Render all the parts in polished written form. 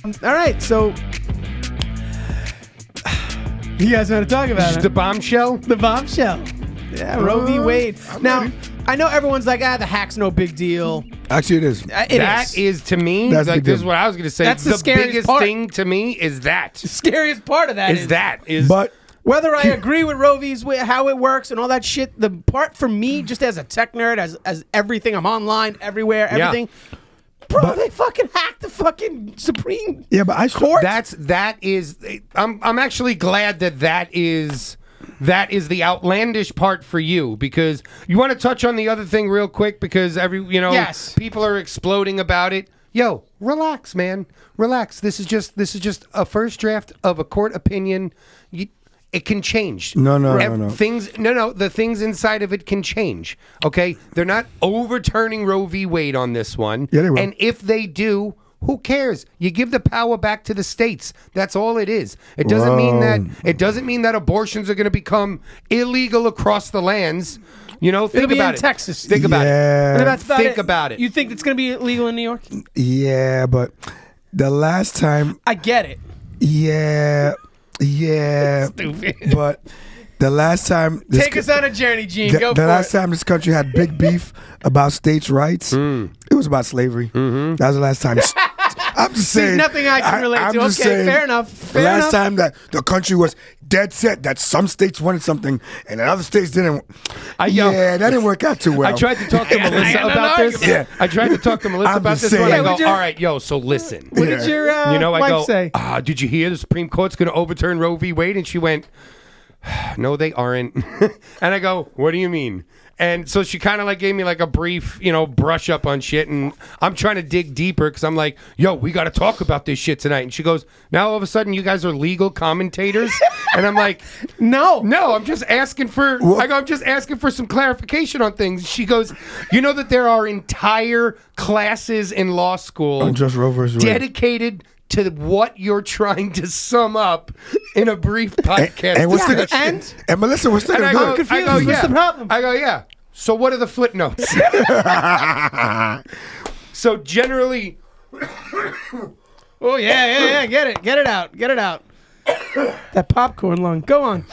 All right, so you guys want to talk about it? The bombshell? The bombshell. Yeah, Roe v. Wade. Now, I know everyone's like, the hack's no big deal. Actually, it is. That is to me, That's like, this is what I was going to say. That's the scariest biggest part. thing to me is that. The scariest part of that is But whether I agree with Roe v's how it works and all that shit, the part for me, just as a tech nerd, as everything, I'm online, everywhere, everything. Bro, they fucking hacked the fucking Supreme Court. That is. I'm actually glad that is the outlandish part for you, because you want to touch on the other thing real quick, because people are exploding about it. Yo, relax, man. Relax. This is just a first draft of a court opinion. It can change. No. The things inside of it can change. Okay? They're not overturning Roe v. Wade on this one. Yeah, they will. And if they do, who cares? You give the power back to the states. That's all it is. It doesn't mean that abortions are going to become illegal across the lands. Think It'll be about in it. Texas. Think about it. Think about it. You think it's going to be illegal in New York? Yeah, but the last time... I get it. Yeah. Stupid. But the last time... Take us on a journey, Gene. Go for it. The last time this country had big beef about states' rights, it was about slavery. That was the last time. I'm just saying. Nothing I can relate to. Okay, fair enough. The last time that the country was dead set that some states wanted something and other states didn't. That didn't work out too well. I tried to talk to Melissa about this. Yeah. I tried to talk to Melissa about this one. I go, all right, so listen. What did your wife say? Did you hear the Supreme Court's going to overturn Roe v. Wade? And she went, no, they aren't. And I go, what do you mean? And so she kind of like gave me like a brief, brush up on shit. And I'm trying to dig deeper because I'm like, yo, we got to talk about this shit tonight. And she goes, now all of a sudden you guys are legal commentators? And I'm like, no, I'm just asking for, I'm just asking for some clarification on things. She goes, you know that there are entire classes in law school just Roe versus Wade dedicated to what you're trying to sum up in a brief podcast. And Melissa, what's the I'm confused. What's the problem? I go, yeah. So what are the footnotes? So generally... Oh, yeah. Get it out. That popcorn lung. Go on.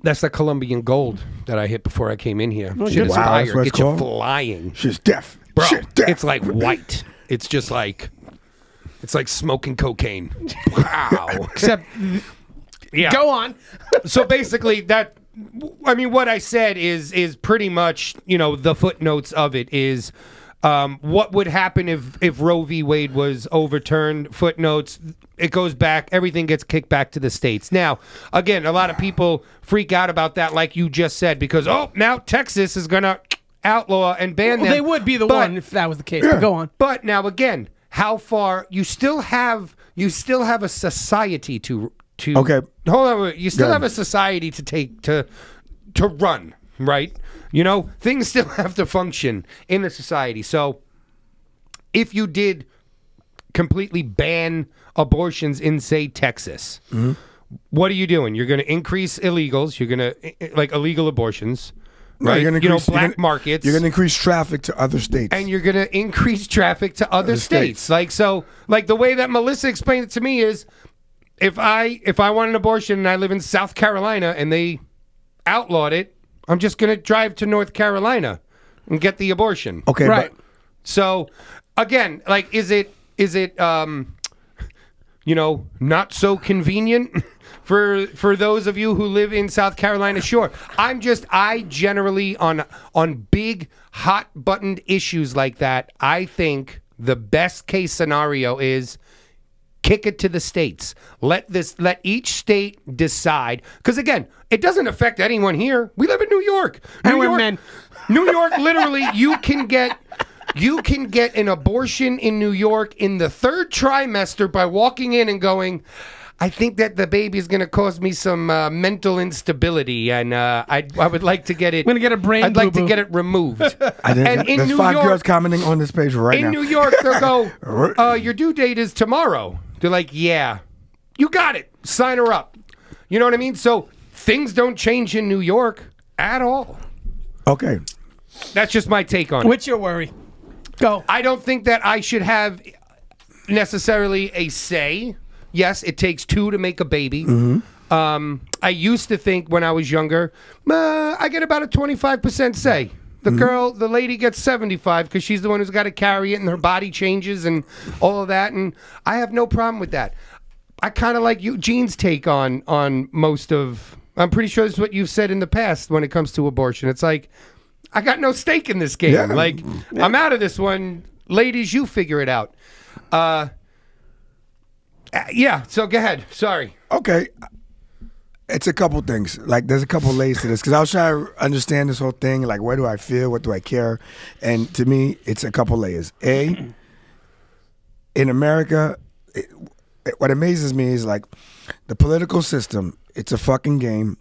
That's the Colombian gold that I hit before I came in here. Oh, Shit is wow, fire. that's what it's Get you called? flying. Shit's deaf. Bro, Shit's deaf. it's like white. It's just like... It's like smoking cocaine. Wow. Except, go on. So basically, what I said is pretty much, the footnotes of it is what would happen if Roe v. Wade was overturned. Footnotes, it goes back, everything gets kicked back to the states. Now, again, a lot of people freak out about that, like you just said, because, now Texas is going to outlaw and ban them. They would be the one if that was the case. But go on. But now, again... How far you still have a society to okay. Hold on, you still have a society to take to run, right? Things still have to function in the society. So if you did completely ban abortions in, say, Texas, what are you doing? You're going to increase illegals. You're going to like illegal abortions. Right, you're gonna increase, black markets. You're going to increase traffic to other states, and you're going to increase traffic to other states. Like the way that Melissa explained it to me is, if I want an abortion and I live in South Carolina and they outlawed it, I'm just going to drive to North Carolina and get the abortion. Okay, right. So again, like, is it not so convenient? For those of you who live in South Carolina, sure. I generally, on big, hot-buttoned issues like that, I think the best case scenario is kick it to the states. Let each state decide. Because, again, it doesn't affect anyone here. We live in New York. And we're men. New York, literally, you can get an abortion in New York in the third trimester by walking in and going... I think that the baby is going to cause me some mental instability, and I would like to get it. I'm going to get a brain. I'd like to get it removed. And in There's 5 girls commenting on this page right now. In New York, they'll go, your due date is tomorrow. They're like, yeah, you got it. Sign her up. You know what I mean? So things don't change in New York at all. Okay. That's just my take on it. What's your worry? Go. I don't think that I should have... necessarily a say. Yes, it takes two to make a baby. I used to think when I was younger, I get about a 25% say. The lady gets 75 because she's the one who's got to carry it and her body changes and all of that. And I have no problem with that. I kind of like Eugene's take on most of... I'm pretty sure this is what you've said in the past when it comes to abortion. It's like, I got no stake in this game. Yeah. Like, I'm out of this one. Ladies, you figure it out. Yeah, so go ahead. Sorry. Okay. It's a couple things. Like, there's a couple layers to this. Because I was trying to understand this whole thing. Like, where do I feel? What do I care? And to me, it's a couple layers. In America, what amazes me is, like, the political system, it's a fucking game.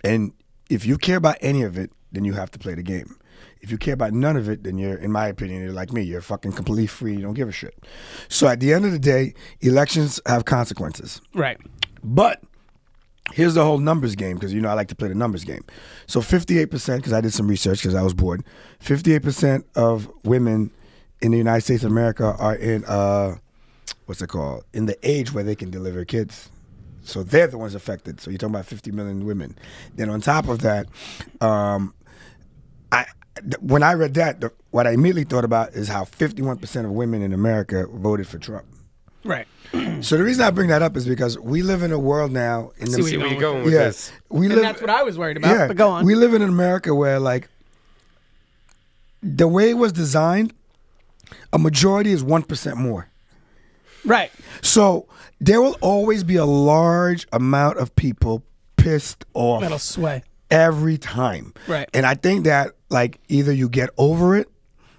And if you care about any of it, then you have to play the game. If you care about none of it, then you're, in my opinion, you're like me. You're fucking completely free. You don't give a shit. So at the end of the day, elections have consequences. Right. But here's the whole numbers game, because I like to play the numbers game. So 58%, because I did some research because I was bored, 58% of women in the United States of America are in, what's it called, in the age where they can deliver kids. So they're the ones affected. So you're talking about 50 million women. Then on top of that, when I read that, what I immediately thought about is how 51% of women in America voted for Trump. Right. So the reason I bring that up is because we live in a world now. See where you're going with this. That's what I was worried about. But go on. We live in America where, like, the way it was designed, a majority is 1% more. Right. So there will always be a large amount of people pissed off. That'll sway. Every time. Right. And I think that, like, either you get over it,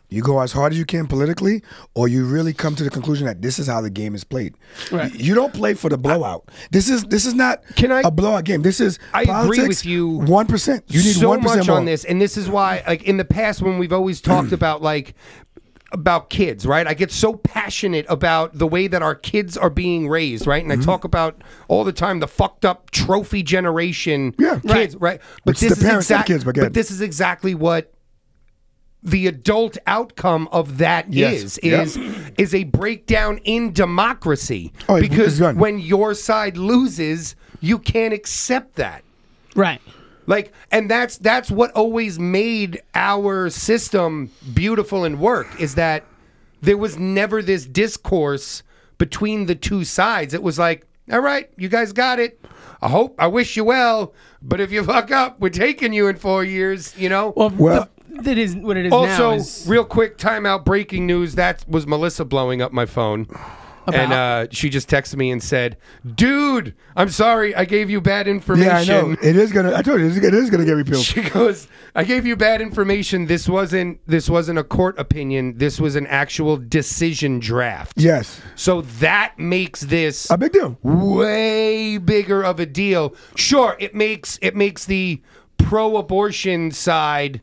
you go as hard as you can politically, or you really come to the conclusion that this is how the game is played. Right. You don't play for the blowout. This is not a blowout game. This is politics, agree with you 1%. You need so 1% much more. on this, and this is why, like, in the past when we've always talked about kids, right? I get so passionate about the way that our kids are being raised, right? And I talk about all the time the fucked up trophy generation kids, right? But Which this the parents of kids, but this is exactly what the adult outcome of that is a breakdown in democracy. Because when your side loses, you can't accept that. Right. Like, and that's what always made our system beautiful and work, is that there was never this discourse between the two sides. It was like, all right, you guys got it. I wish you well, but if you fuck up, we're taking you in 4 years, Well, that is what it is also, now. Also, real quick, timeout, breaking news. That was Melissa blowing up my phone. And she just texted me and said, "Dude, I'm sorry, I gave you bad information." Yeah, I know. It is gonna. I told you, it is gonna get repealed. She goes, "I gave you bad information. This wasn't a court opinion. This was an actual decision draft." Yes. So that makes this a big deal. Way bigger of a deal. Sure, it makes the pro-abortion side.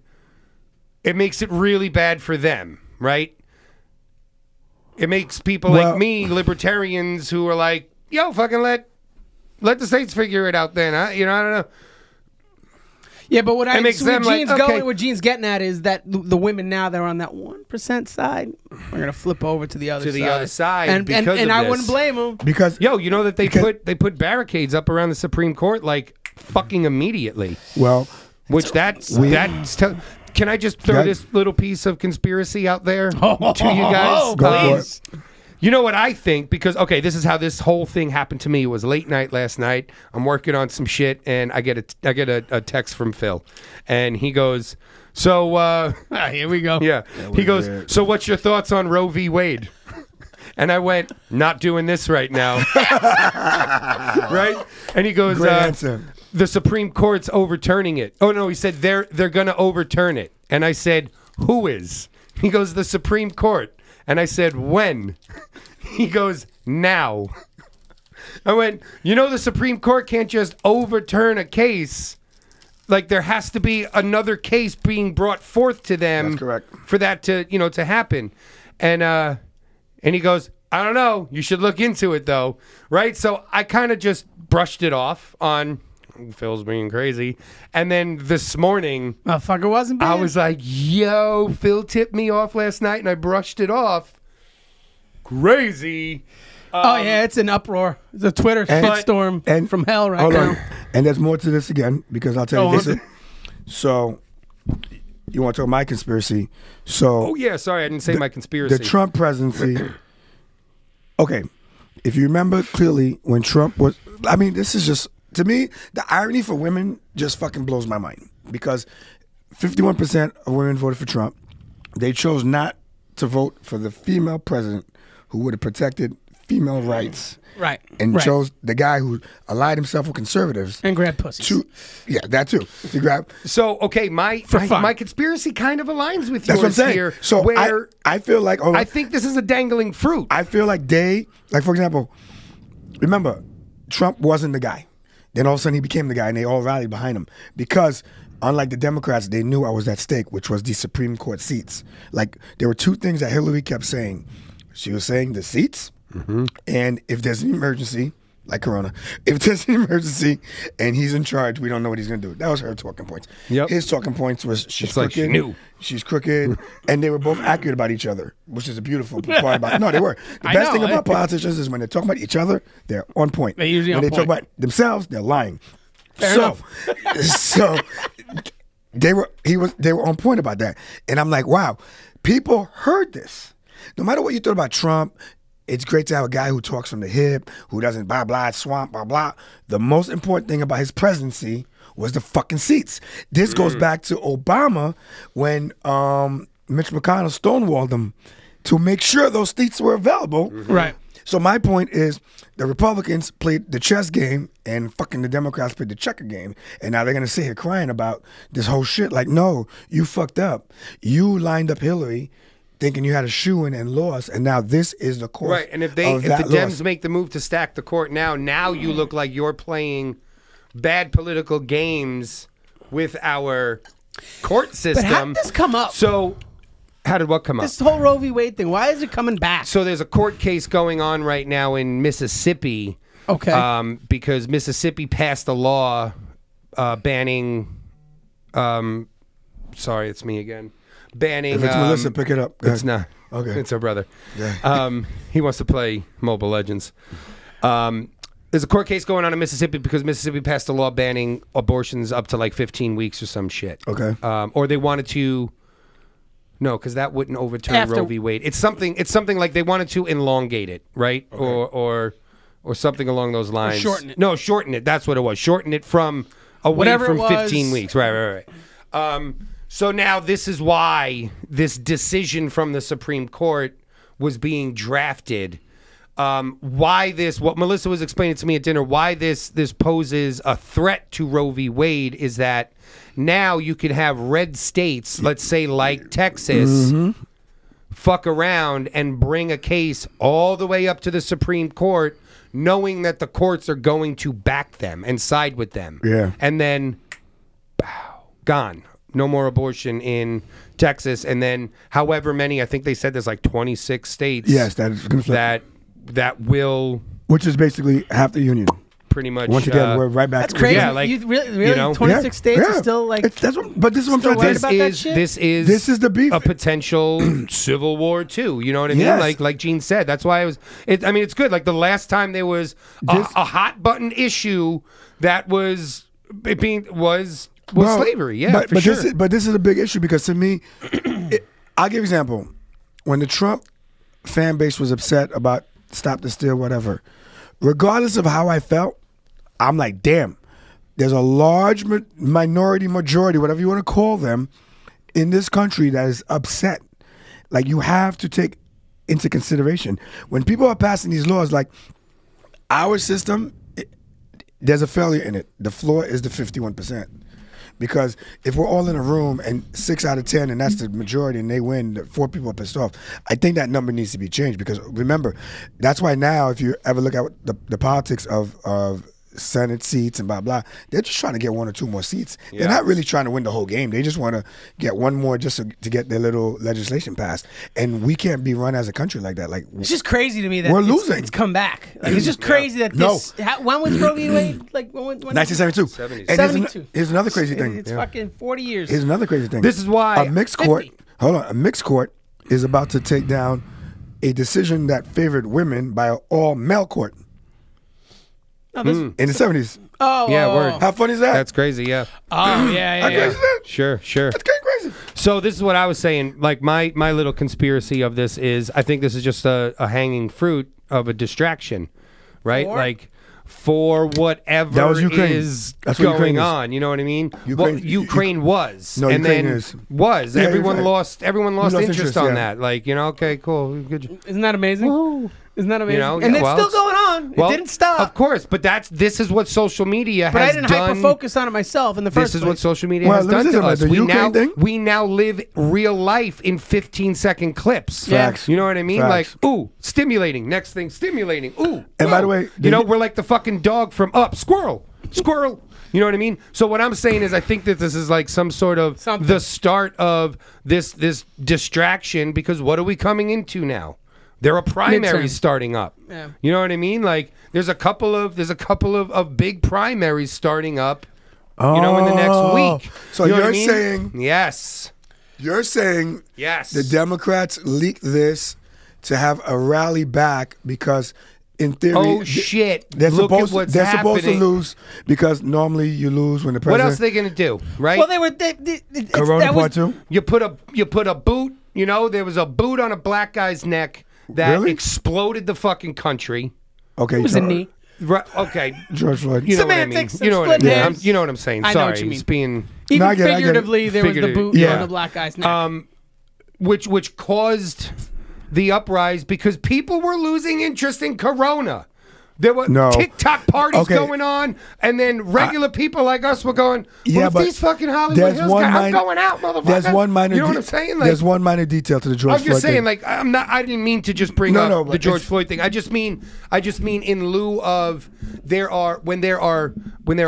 It makes it really bad for them, right? It makes people like me, libertarians, who are like, yo, fucking let the states figure it out then. I don't know. Yeah, but what what Gene's getting at is that the women now, they're on that 1% side. We're going to flip over to the other side. And I wouldn't blame them. Because, you know that they put barricades up around the Supreme Court like fucking immediately. Well, which can I just throw this little piece of conspiracy out there to you guys? Go for it. You know what I think? Because, this is how this whole thing happened to me. It was late night last night. I'm working on some shit, and I get a text from Phil. And he goes, so... here we go. Yeah. He goes, so what's your thoughts on Roe v. Wade? And I went, not doing this right now. Right? And he goes... Great answer. The Supreme Court's overturning it. Oh, no, he said they're going to overturn it. And I said, who is? He goes, the Supreme Court. And I said, when? He goes, now. I went, the Supreme Court can't just overturn a case. Like, there has to be another case being brought forth to them. That's correct. For that to happen. And he goes, I don't know. You should look into it, though. Right? So I kind of just brushed it off on... Phil's being crazy. And then this morning, motherfucker wasn't bad. I was like, yo, Phil tipped me off last night and I brushed it off. crazy. Oh yeah, it's an uproar. It's a Twitter shitstorm from hell right now. On. And there's more to this again because I'll tell you this. So, you want to talk my conspiracy? So, Oh yeah, sorry, I didn't say my conspiracy. the Trump presidency. Okay, if you remember clearly when Trump was, I mean, this is just, to me, the irony for women just fucking blows my mind because 51% of women voted for Trump. They chose not to vote for the female president who would have protected female rights. Right. And chose the guy who allied himself with conservatives. And grabbed pussies. Yeah, that too. To grab. So, okay, my conspiracy kind of aligns with That's yours what I'm saying. here. So where I feel like I think this is a dangling fruit. I feel like for example, remember, Trump wasn't the guy. Then all of a sudden he became the guy and they all rallied behind him. Because unlike the Democrats, they knew I was at stake, which was the Supreme Court seats. Like, there were two things that Hillary kept saying. She was saying the seats, and if there's an emergency, like Corona, if there's an emergency and he's in charge, we don't know what he's going to do. That was her talking points. Yep. His talking points was she's It's crooked. like she knew. She's crooked. And they were both accurate about each other, which is a beautiful part about it. No, they were. The best thing about politicians is when they talk about each other, they're on point. They're usually when on they point. talk about themselves, they're lying. Fair enough. So they were on point about that. And I'm like, wow, people heard this. No matter what you thought about Trump, it's great to have a guy who talks from the hip, who doesn't blah, blah, swamp, blah, blah. The most important thing about his presidency was the fucking seats. This goes back to Obama when Mitch McConnell stonewalled him to make sure those seats were available. Right. So my point is the Republicans played the chess game and fucking the Democrats played the checker game. And now they're going to sit here crying about this whole shit. Like, no, you fucked up. You lined up Hillary thinking you had a shoe-in and lost, and now this is the course. Right, and if the Dems make the move to stack the court now you look like you're playing bad political games with our court system. But how did this come up? So, how did what come up? This whole Roe v. Wade thing. Why is it coming back? So there's a court case going on right now in Mississippi. Okay. Because Mississippi passed a law banning. Sorry, it's me again. Banning. If it's Melissa, pick it up. It's not. Okay. It's her brother. Yeah. He wants to play Mobile Legends. There's a court case going on in Mississippi because Mississippi passed a law banning abortions up to like 15 weeks or some shit. Okay. Or they wanted to. No, because that wouldn't overturn Roe v. Wade. It's something like they wanted to elongate it, right? Okay. Or something along those lines. Or shorten it. No, shorten it. That's what it was. Shorten it from away Whatever from it was. 15 weeks. Right. So now this is why this decision from the Supreme Court was being drafted. Why this? What Melissa was explaining to me at dinner. Why this poses a threat to Roe v. Wade is that now you can have red states, let's say like Texas, fuck around and bring a case all the way up to the Supreme Court, knowing that the courts are going to back them and side with them. Yeah. And then, gone. No more abortion in Texas. And then however many, I think they said there's like 26 states. Yes, that is going to that will. Which is basically half the union. Pretty much. Once again, we're right back. That's crazy. Yeah, like, you really, you know, 26 states are still like. But this is what I'm trying to worried say. about that shit? This is the beef. A potential civil war too. You know what I mean? Yes. Like Gene said. That's why I mean, it's good. Like the last time there was a hot button issue that was slavery. Yeah, but sure. This is a big issue because to me, I'll give you an example. When the Trump fan base was upset about Stop the Steal, whatever, regardless of how I felt, I'm like, damn, there's a large minority, majority, whatever you want to call them, in this country that is upset. Like, you have to take into consideration. When people are passing these laws, like, our system, there's a failure in it. The floor is the 51%. Because if we're all in a room and 6 out of 10, and that's the majority, and they win, 4 people are pissed off, I think that number needs to be changed. Because remember, that's why now, if you ever look at the politics of Senate seats and blah, blah, they're just trying to get 1 or 2 more seats. Yeah. They're not really trying to win the whole game. They just want to get 1 more just to get their little legislation passed. And we can't be run as a country like that. Like, it's just crazy to me that we're losing. It's come back. Like, it's just crazy that this. When was Roe v. Wade? Like when 1972. 72. Here's another crazy thing. It's fucking 40 years. Here's another crazy thing. This is why a mixed court. Hold on, a mixed court is about to take down a decision that favored women by an all-male court No, this, in the 70s. Oh, Yeah, word. How funny is that? That's crazy. Yeah. Oh, yeah, How yeah. crazy is that? Sure. That's kind of crazy. So this is what I was saying. Like my little conspiracy of this is, I think this is just a hanging fruit of a distraction, right? For? Like for whatever That was Ukraine. is That's what Ukraine going is. on. You know what I mean? Ukraine- Ukraine was, No, and Ukraine then is. was. Yeah, everyone you're right. lost lost interest interest, on yeah. that. Like, you know, okay, cool, good. Isn't that amazing? Isn't that amazing? know, and yeah, it's well, still it's- going on. Well, It didn't stop. Of course, but this is what social media but I has didn't done. hyper-focus on it myself in the first This is place. what social media Well, has let me done say to something. us. The Ukraine thing? We now live real life in 15-second clips. Yeah. Facts. You know what I mean? Facts. Like, ooh, stimulating. Next thing, stimulating. Ooh. And by whoa. the way, you know, we're like the fucking dog from Up. Squirrel. Squirrel. You know what I mean? So what I'm saying is, I think that this is like some sort of Something. the start of this distraction, because what are we coming into now? There are primaries Midterm. starting up. Yeah. You know what I mean? Like there's a couple of big primaries starting up. You know, in the next week. So You know what I you're mean? saying Yes. Yes. The Democrats leaked this to have a rally back because, in theory, Oh shit! they're Look supposed at what's they're supposed to happening. lose because normally you lose when the What president. else are they gonna do? Right? Well, they were. Corona that was, part two. you put a boot. You know, there was a boot on a black guy's neck that Really? exploded the fucking country. Okay, It was a knee. Right? Okay. George Floyd. You know Semantics what I mean? You know what I and mean? split I'm- hairs. You know what I'm saying? I know Sorry, what you mean. it's being Even No, I get it, I get it. figuratively, there was the Figuratively. boot Yeah. on the black guy's neck. which caused the uprise because people were losing interest in Corona. There were No. TikTok parties Okay. going on, and then regular people like us were going, Yeah, well, if but these fucking Hollywood there's Hills one guys, I'm minor- going out, motherfucker. There's one minor. You know what I'm saying? Like, there's one minor detail to the George I'm Floyd just saying, thing. like, I didn't mean to just bring No, up no, the but George it's- Floyd thing. I just mean in lieu of when there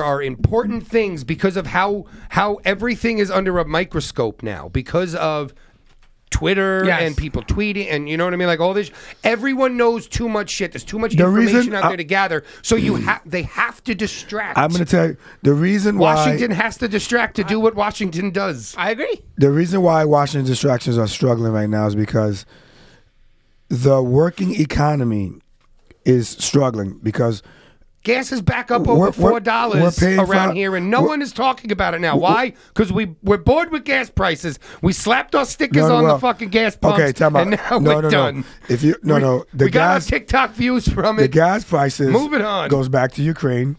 are important things because of how everything is under a microscope now because of Twitter Yes. and people tweeting and you know what I mean, like all this. Everyone knows too much shit. There's too much The information reason- out there to gather. So they have to distract. I'm going to tell you the reason Washington why has to distract to do what Washington does. I agree. the reason why Washington distractions are struggling right now is because the working economy is struggling because Gas is back up over We're $4 paying around for- here, and no one is talking about it now. Why? Because we're bored with gas prices. We slapped our stickers on the fucking gas pumps, okay, time out. and now No, we're no, done. no. If you no, the we got our gas TikTok views from the it. gas prices Move it on. goes back to Ukraine.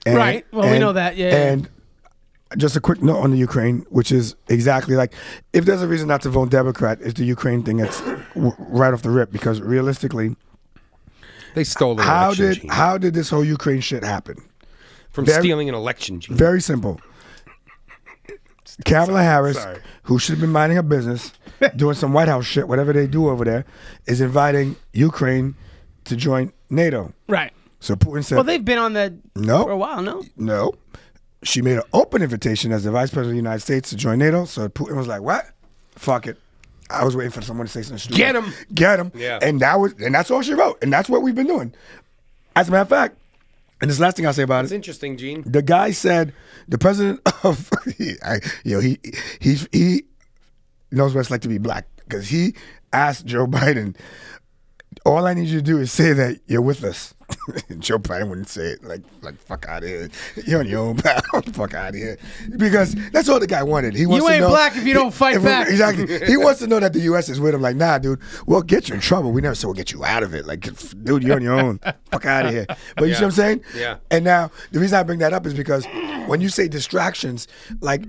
And, Right. Well, we know that, yeah. And just a quick note on the Ukraine, which is exactly like if there's a reason not to vote Democrat, it's the Ukraine thing that's right off the rip because realistically, They stole an how election, did Gene. how did this whole Ukraine shit happen? from very- stealing an election, Gene. Very simple. Kamala Harris, Sorry. who should have been minding her business, doing some White House shit, whatever they do over there, is inviting Ukraine to join NATO. Right. So Putin said, Well, they've been on the No. for a while. No. no. She made an open invitation as the Vice President of the United States to join NATO. So Putin was like, what? Fuck it. I was waiting for someone to say something stupid. Get 'em. Get him. Yeah. And that's all she wrote. And that's what we've been doing. As a matter of fact, and this last thing I'll say about It's it, interesting, Gene. the guy said, the president of, he knows what it's like to be black because he asked Joe Biden, all I need you to do is say that you're with us. Joe Biden wouldn't say it like fuck out of here. You're on your own, pal. Fuck out of here. Because that's all the guy wanted. He wants You to ain't know, black if you don't fight back. Exactly. He wants to know that the U.S. is with him. Like, nah, dude, we'll get you in trouble. We never said we'll get you out of it. Like, dude, you're on your own. Fuck out of here. But you see what I'm saying? Yeah. And now the reason I bring that up is because when you say distractions, like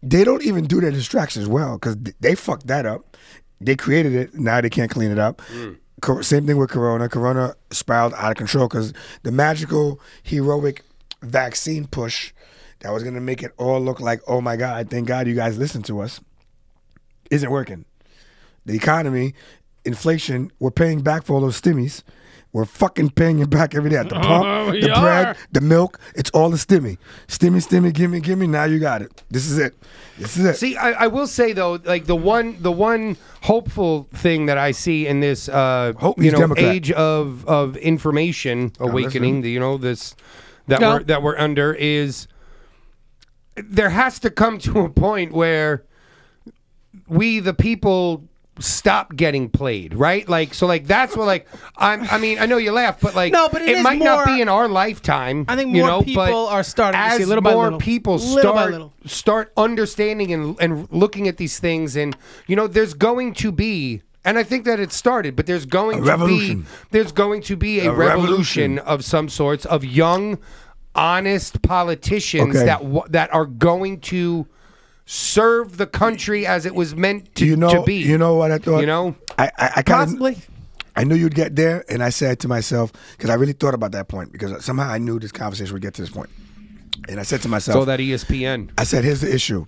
they don't even do their distractions well because they fucked that up. They created it. Now they can't clean it up. Same thing with Corona. Corona spiraled out of control because the magical, heroic vaccine push that was going to make it all look like, oh my God, thank God you guys listened to us, isn't working. The economy, inflation, we're paying back for all those stimmies. We're fucking paying it back every day at the pump, we the are. bread, the milk. It's all the stimmy. Stimmy, gimme. Now you got it. This is it. See, I will say though, like the one hopeful thing that I see in this, He's Democrat. age of information awakening, that we're under is there has to come to a point where we the people stop getting played, right? Like, so like that's what like I mean, I know you laugh, but like No, but it is might not more- be in our lifetime. I think you more know, people but are starting to see as little by more little. people Little by little. start understanding and looking at these things, and you know, there's going to be. And I think that it started, but there's going to be a revolution of some sorts of young, honest politicians that are going to serve the country as it was meant to be. You know what I thought? You know, I Possibly. I knew you'd get there, and I said to myself, because I really thought about that point, because somehow I knew this conversation would get to this point. And I said to myself, so that ESPN. I said, here's the issue.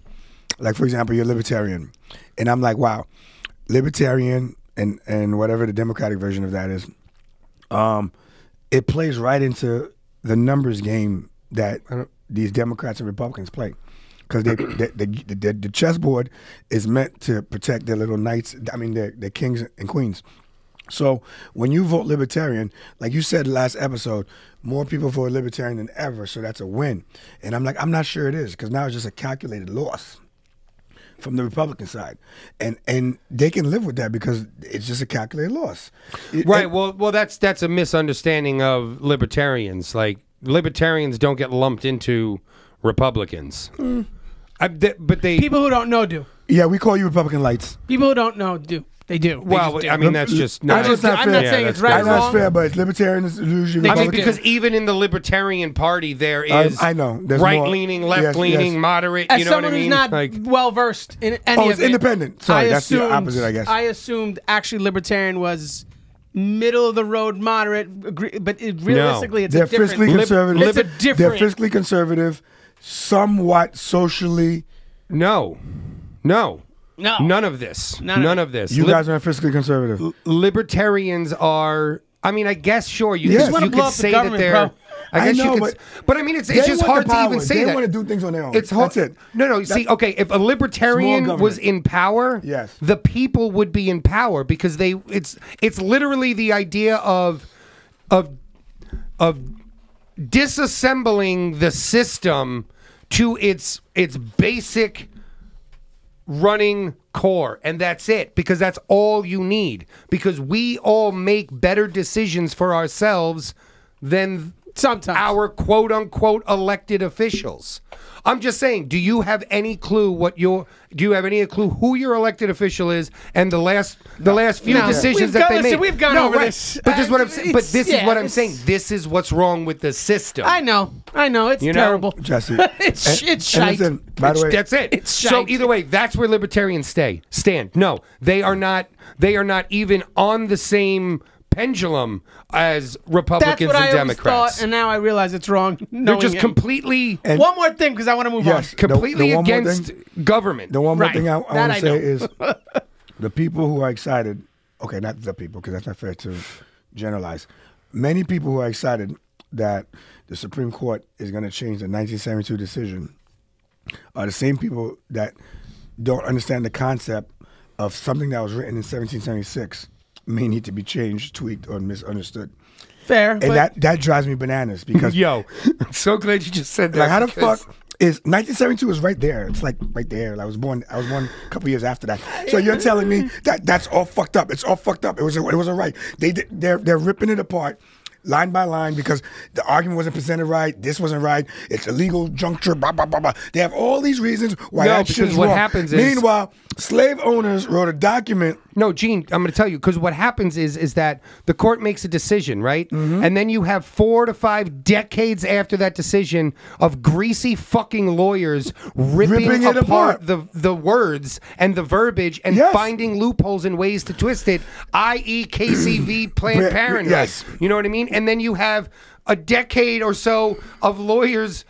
Like, for example, you're libertarian. And I'm like, wow, libertarian and whatever the Democratic version of that is, it plays right into the numbers game that these Democrats and Republicans play. Because the chessboard is meant to protect their little knights, I mean, their kings and queens. So when you vote libertarian, like you said last episode, more people vote libertarian than ever, so that's a win. And I'm like, I'm not sure it is, because now it's just a calculated loss from the Republican side. And they can live with that because it's just a calculated loss. Right, well that's a misunderstanding of libertarians. Like, libertarians don't get lumped into Republicans. But they... People who don't know do. Yeah, we call you Republican lights. People who don't know do. They do. Well, I mean, that's just... I'm not saying it's right or That's wrong. fair, but it's libertarian is usually I mean, Republican. because even in the Libertarian Party, there is I know. There's right-leaning, left-leaning, yes. moderate, As you know what I someone mean? who's not Like, well-versed in any Oh, of it's independent. Sorry, that's the opposite, I guess. I assumed actually libertarian was middle-of-the-road, moderate, but realistically it's they're a different... fiscally conservative. It's a different... They're fiscally conservative, somewhat socially... No. None of this. None of this. You guys are fiscally conservative. Libertarians are... I mean, I guess, sure, you Yes. could blow up the say that government, they're... bro. I guess know, you could... But I mean, it's They just want hard the to power. even say they that. want to do things on their own. It's hard. That's it. No. See, okay, if a libertarian Small was government. in power, Yes. the people would be in power because it's literally the idea of disassembling the system to its basic running core, and that's it, because that's all you need, because we all make better decisions for ourselves than Sometimes. our quote-unquote elected officials. I'm just saying, do you have any clue who your elected official is and the last few decisions that they made? We've gone over this. But this is what I'm saying. But this is what I'm it's- saying. This is what's wrong with the system. I know. It's You know? terrible. Jesse. It's And shite. listen, by the way, That's it. It's So shite. either way, that's where libertarians stand. No, they are not. They are not even on the same pendulum as That's Republicans what and I always Democrats. thought, and now I realize it's wrong. They're just completely, One more thing, because I want to move Yes. on. completely the one more against thing- government. The one more Right. thing I want That to I say know. is the people who are excited, okay, not the people, because that's not fair to generalize. Many people who are excited that the Supreme Court is going to change the 1972 decision are the same people that don't understand the concept of something that was written in 1776 may need to be changed, tweaked, or misunderstood. Fair. And but that drives me bananas because Yo, I'm so glad you just said that. like how the because- fuck is 1972 is right there. It's like right there. I was born a couple years after that. So you're telling me that that's all fucked up. It's all fucked up. It was a right. They're ripping it apart line by line because the argument wasn't presented right. This wasn't right. It's a legal juncture. Blah blah blah blah. They have all these reasons why No, that shit because is what wrong. happens is- Meanwhile, slave owners wrote a document. No, Gene, I'm going to tell you, because what happens is that the court makes a decision, right? Mm-hmm. And then you have 4 to 5 decades after that decision of greasy fucking lawyers ripping it apart. the words and the verbiage and Yes. finding loopholes and ways to twist it, i.e. KCV Planned Parenthood. Yes. You know what I mean? And then you have a decade or so of lawyers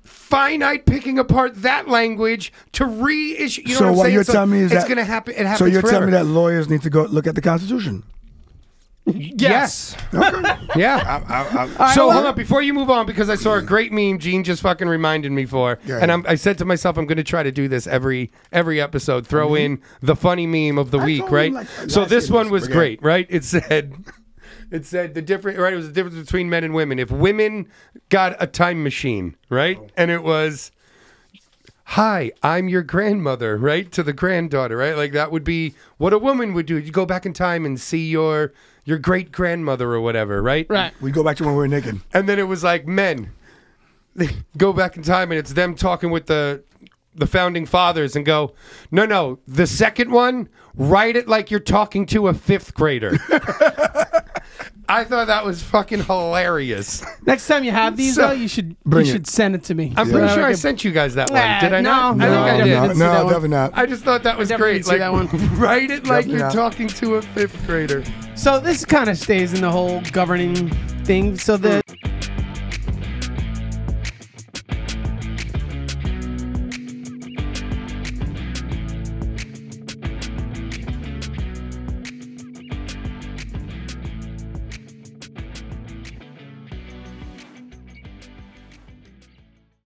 finite picking apart that language to reissue. You know So what I'm what saying? you're So telling me is it's that going to happen. It happens So you're forever. telling me that lawyers need to go look at the Constitution. Yes. Yeah. So hold on before you move on, because I saw a great meme Gene just fucking reminded me for, Yeah, and yeah. I said to myself I'm going to try to do this every episode. Throw in the funny meme of the week, told right? him, like, So last this year, one was okay. great, right? It said the different, right? It was the difference between men and women. If women got a time machine, right, and it was hi, I'm your grandmother, right? To the granddaughter, right? Like that would be what a woman would do. You go back in time and see your great grandmother or whatever, right? Right. We go back to when we were naked. And then it was like men. They go back in time and it's them talking with the founding fathers and go, no, the second one, write it like you're talking to a 5th grader. I thought that was fucking hilarious. Next time you have these, though, you should send it to me. I'm pretty sure I sent you guys that one. Did I not? No, I think I did. No, definitely not. I just thought that was definitely great. didn't see that one. Write it like Definitely you're not. talking to a 5th grader. So this kind of stays in the whole governing thing. So the